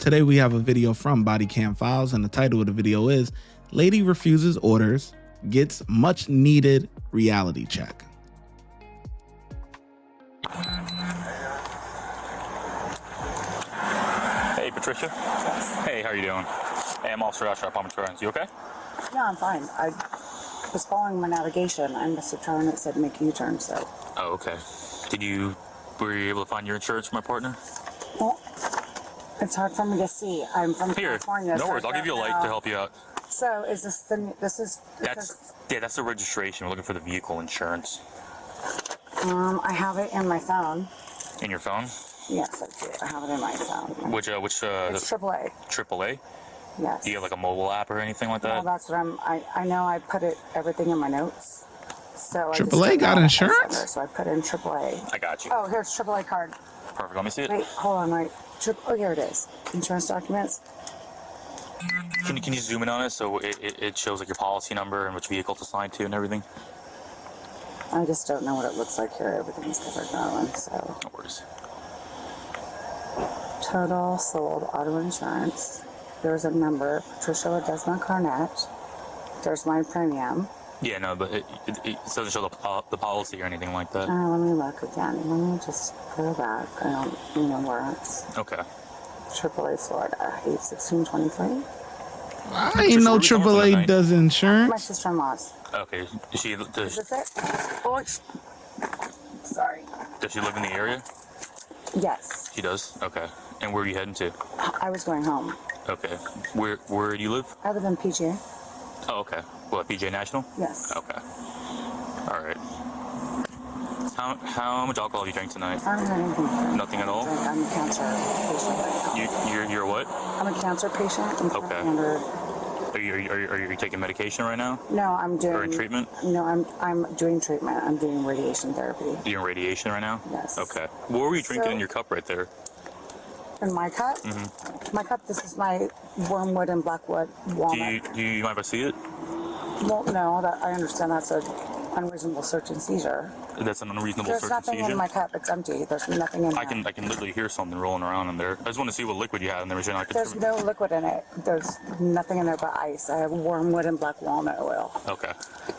Today we have a video from Body Cam Files, and the title of the video is Lady Refuses Orders, Gets Much Needed Reality Check. Hey, Patricia. Hey, how are you doing? Hey, I'm Officer Asher at Insurance. You okay? Yeah, I'm fine. I was following my navigation. I missed a turn that said make a U-turn, so. Oh, okay. Were you able to find your insurance for my partner? Well, it's hard for me to see. I'm from California. No worries. I'll give you a light to help you out. So is this That's the registration. We're looking for the vehicle insurance. I have it in my phone. In your phone? Yes, I do. I have it in my phone. Which It's AAA. AAA? Yes. Do you have like a mobile app or anything like that? Well, that's what I know I put everything in my notes. So AAA got insurance? So I put in AAA. I got you. Oh, here's AAA card. Perfect. Let me see it. Wait, hold on. Oh, here it is. Insurance documents. Can you zoom in on it so it shows like your policy number and which vehicle it's assigned to and everything? I just don't know what it looks like here. Everything's covered going, so. No worries. Total sold auto insurance. There's a number. Patricia Ledesma Carnett. There's my premium. Yeah, no, but it doesn't show the policy or anything like that. Let me look again. Let me just go back. I don't know where it's. Okay. AAA Florida, 8/16/23. I ain't know AAA does insurance. My sister-in-law's. Okay. Is this it? Oh, sorry. Does she live in the area? Yes. She does? Okay. And where are you heading to? I was going home. Okay. Where do you live? I live in PG. Oh, okay. What, PJ National? Yes. Okay. All right. How much alcohol have you drank tonight? I don't have anything. Nothing at all? I'm a cancer patient right now. You're what? I'm a cancer patient. Okay. Are you taking medication right now? No, I'm doing. Or in treatment? No, I'm doing treatment. I'm doing radiation therapy. You're doing radiation right now? Yes. Okay. What were you drinking in your cup right there? In my cup? Mm-hmm. My cup, this is my wormwood and blackwood walnut. Do you mind if I see it? Well, no, I understand that's an unreasonable search and seizure. That's an unreasonable search and seizure? There's nothing in my cup. It's empty. There's nothing in there. I can literally hear something rolling around in there. I just want to see what liquid you had in there. There's no liquid in it. There's nothing in there but ice. I have wormwood and black walnut oil. Okay.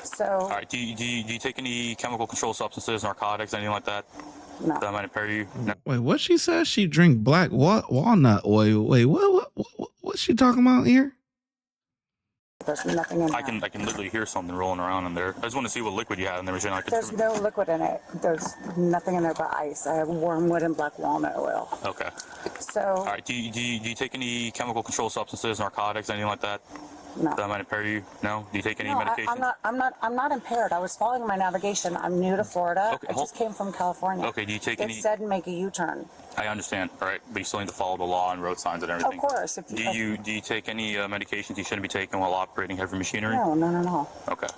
So. All right. Do you take any chemical controlled substances, narcotics, anything like that? No. That might impair you? No. Wait, what she said? She drink black walnut oil. Wait, what's she talking about here? There's nothing in there. I can literally hear something rolling around in there. I just want to see what liquid you had in there. There's no liquid in it. There's nothing in there but ice. I have wormwood and black walnut oil. Okay. So. All right. Do you take any chemical controlled substances, narcotics, anything like that? No. That might impair you? No? Do you take any medication? I'm not impaired. I was following my navigation. I'm new to Florida. Okay, I just came from California. Okay, do you take any... It said make a U-turn. I understand, all right, but you still need to follow the law and road signs and everything. Of course. Do you take any medications you shouldn't be taking while operating heavy machinery? No. Okay.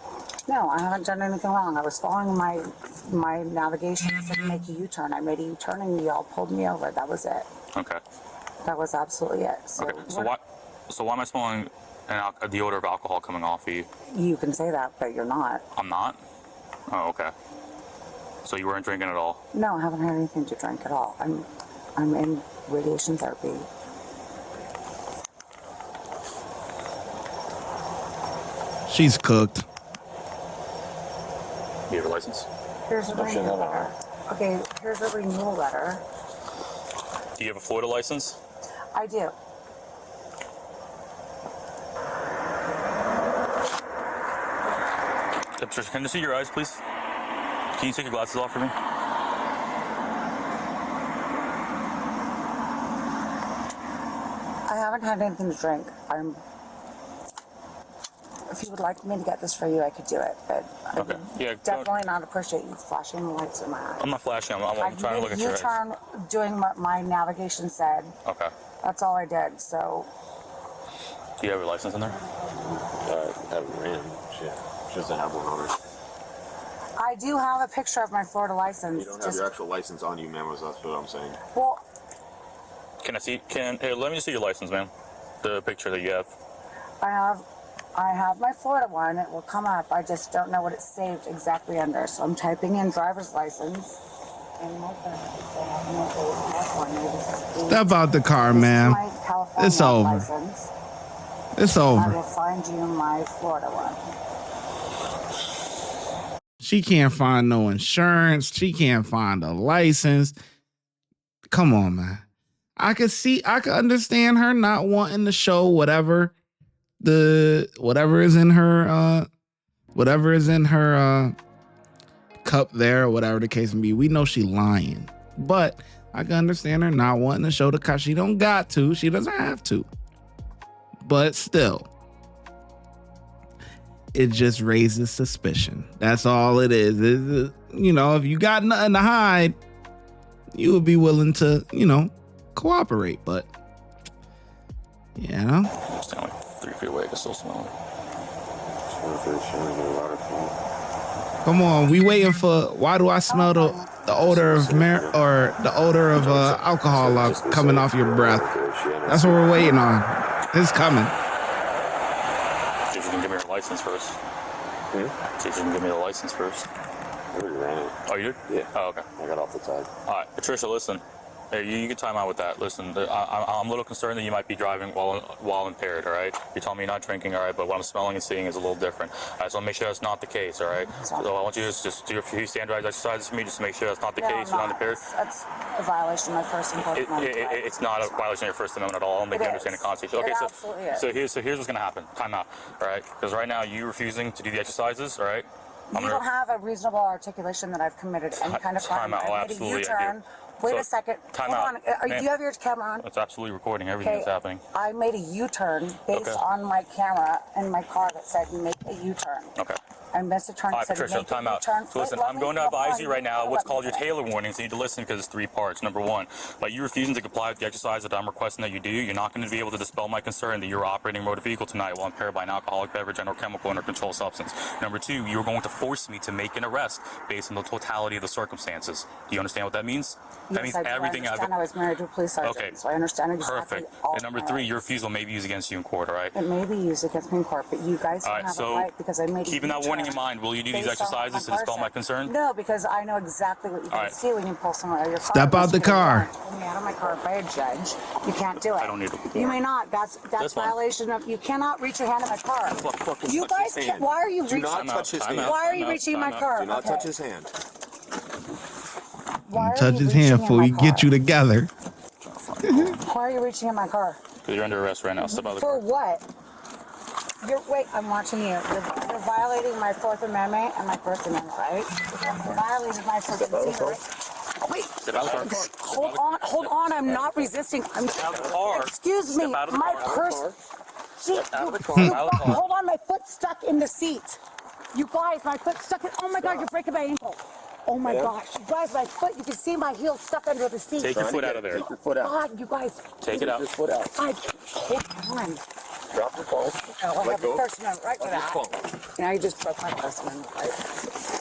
No, I haven't done anything wrong. I was following my navigation. It said make a U-turn. I made a U-turn and y'all pulled me over. That was it. Okay. That was absolutely it. So, okay. So why am I smelling the odor of alcohol coming off of you? You can say that, but you're not. I'm not? Oh, okay. So you weren't drinking at all? No, I haven't had anything to drink at all. I'm in radiation therapy. She's cooked. Do you have a license? Here's a renewal letter. Okay, here's a renewal letter. Do you have a Florida license? I do. Patricia, can I see your eyes, please? Can you take your glasses off for me? I haven't had anything to drink. If you would like me to get this for you, I could do it, but I would definitely not appreciate you flashing the lights in my eyes. I'm not flashing. I'm trying to look at your eyes. U-turn doing what my navigation said. Okay. That's all I did, so. Do you have your license in there? I haven't ran. She doesn't have one on her. I do have a picture of my Florida license. You don't have your actual license on you, ma'am, that's what I'm saying. Well. Can I see? Here, let me just see your license, ma'am. The picture that you have. I have my Florida one. It will come up. I just don't know what it's saved exactly under. So I'm typing in driver's license. Step out the car, ma'am. It's over. It's I over. will find you my Florida one. She can't find no insurance. She can't find a license. Come on, man. I could understand her not wanting to show whatever is in her cup there, or whatever the case may be. We know she lying, but I can understand her not wanting to show the car. She don't got to. She doesn't have to. But still, it just raises suspicion. That's all it is. If you got nothing to hide, you would be willing to, cooperate. But, I'm standing like 3 feet away. I can still smell it. Come on, we waiting for. Why do I smell the odor of alcohol coming off your breath? That's what we're waiting on. It's coming. See if you can give me your license first. See if you can give me the license first. I already ran it. Oh, you did? Yeah. Oh, okay. I got off the tag. All right, Patricia, listen. Hey, you can time out with that. Listen, I'm a little concerned that you might be driving while impaired, all right? You're telling me you're not drinking, all right, but what I'm smelling and seeing is a little different. All right, so I'll make sure that's not the case, all right? So I want you to just do a few standardized exercises for me just to make sure that's not the case. You're not impaired. That's a violation of my First Amendment. It's not a violation of your First Amendment at all. I'll make you understand the constitution. Okay, so here's what's going to happen. Time out, all right? Because right now you're refusing to do the exercises, all right? You don't have a reasonable articulation that I've committed any kind of crime. Time out. Absolutely, I do. Wait a second. Time Hold out. on. Do you have your camera on? It's absolutely recording everything that's happening. I made a U-turn based on my camera in my car that said make a U-turn. Okay. And Mr. Turner All right, said Patricia, time out. So listen, I'm going to advise you right now what's called your Taylor warning, so you need to listen because it's 3 parts. Number 1, by you refusing to comply with the exercise that I'm requesting that you do, you're not going to be able to dispel my concern that you're operating a motor vehicle tonight while impaired by an alcoholic beverage and or chemical under controlled substance. Number 2, you're going to force me to make an arrest based on the totality of the circumstances. Do you understand what that means? That means everything I was married to a police sergeant, okay. So I understand exactly. Perfect. And number 3, your refusal may be used against you in court, all right? It may be used against me in court, but you guys don't have a right because I made a keeping that warning in mind, will you do these exercises to dispel my concern? No, because I know exactly what you guys do when you pull someone out of your car. Step out the car. Pull me out of my car by a judge. You can't do it. I don't need to. You may not. That's violation of. You cannot reach your hand in my car. You guys can't. Why are you reaching? Do not touch his hand. Why are you reaching in my car? Do not touch his hand. Touch his hand before we get you together. Why are you reaching in my car? Because you're under arrest right now. Step out of the For car. what? Wait, I'm watching you. You're violating my Fourth Amendment and my First Amendment, right? You're violating my First Amendment, right? Wait. Step out of the car. Hold on. I'm not resisting. Excuse me. My purse. Hold on. My foot's stuck in the seat. You guys, my foot's stuck in. Oh my God, you're breaking my ankle. Oh my gosh, you guys, my foot, you can see my heel stuck under the seat. Take your foot out of there. Take your foot out. God, you guys. Take it out. Your foot out. Hold on. Drop your phone. Oh, I Let have the go. First Amendment right to that. Now you just broke my First Amendment right.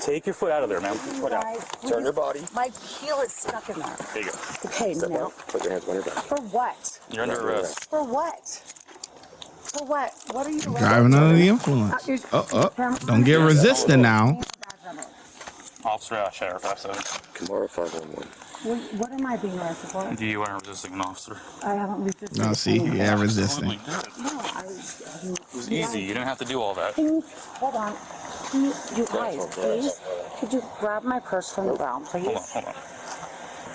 Take your foot out of there, ma'am. Foot out. Turn your body. My heel is stuck in there. There you go. Okay, Step now. out. Put your hands on your back. For what? You're under arrest. For what? For what? What are you doing? Driving under the influence. Don't get resistant now. Officer, Sheriff, F7. Kamara 511. What am I being arrested for? Do you are resisting an officer? I haven't resisted. No, see, yeah, resisting. It was easy. You didn't have to do all that. Hold on. You guys, please, could you grab my purse from the ground, please? Hold on.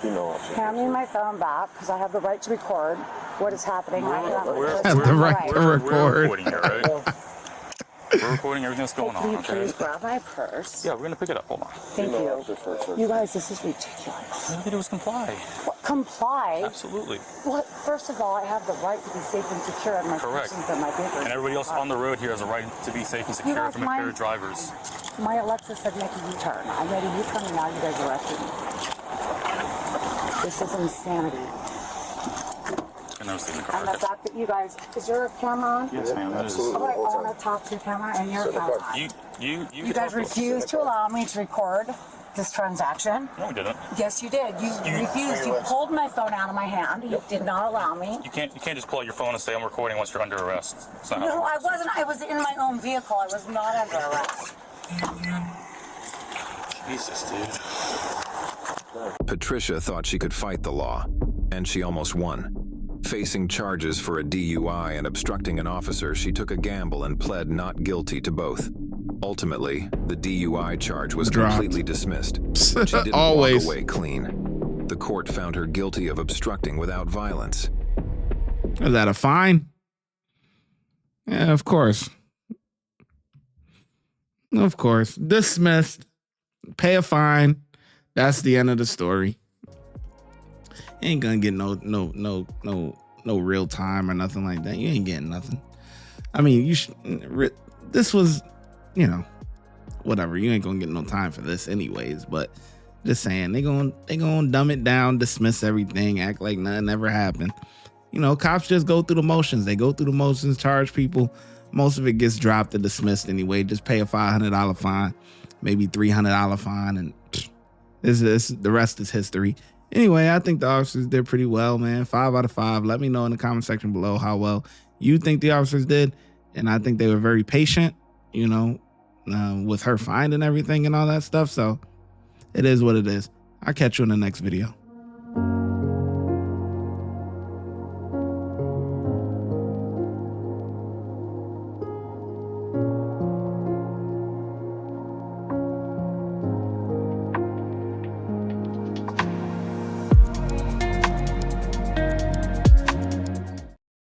You know, officer. Hand me my phone back, because I have the right to record what is happening. Have the right to We're record. recording here, right? We're recording everything that's going on, Can you okay? please grab my purse? Yeah, we're going to pick it up. Hold on. Thank you. You guys, this is ridiculous. All you do is comply. What, comply? Absolutely. What? First of all, I have the right to be safe and secure in my persons and my papers. And everybody else on the road here has a right to be safe and secure from impaired drivers. My Alexa said make a U-turn. I made a U-turn and now you guys arrested me. This is insanity. I've never seen the car. And the fact that you guys, is your camera on? Yes, ma'am. Absolutely. All right, I want to talk to your camera and your camera. You guys refused to allow me to record this transaction. No, we didn't. Yes, you did. You refused. You pulled my phone out of my hand. You did not allow me. You can't just pull out your phone and say I'm recording once you're under arrest. No, I wasn't. I was in my own vehicle. I was not under arrest. Jesus, dude. Patricia thought she could fight the law, and she almost won. Facing charges for a DUI and obstructing an officer, she took a gamble and pled not guilty to both. Ultimately, the DUI charge was completely dismissed, but she didn't walk away clean. The court found her guilty of obstructing without violence. Is that a fine? Yeah, of course. Of course. Dismissed. Pay a fine. That's the end of the story. Ain't gonna get no real time or nothing like that. You ain't getting nothing. I mean, you should. This was, you know, whatever. You ain't gonna get no time for this anyways. But just saying, they gonna dumb it down, dismiss everything, act like nothing ever happened. You know, cops just go through the motions. They go through the motions, charge people. Most of it gets dropped and dismissed anyway. Just pay a $500 fine, maybe $300 fine, and the rest is history. Anyway, I think the officers did pretty well, man. 5 out of 5. Let me know in the comment section below how well you think the officers did. And I think they were very patient, you know, with her finding everything and all that stuff. So it is what it is. I'll catch you in the next video.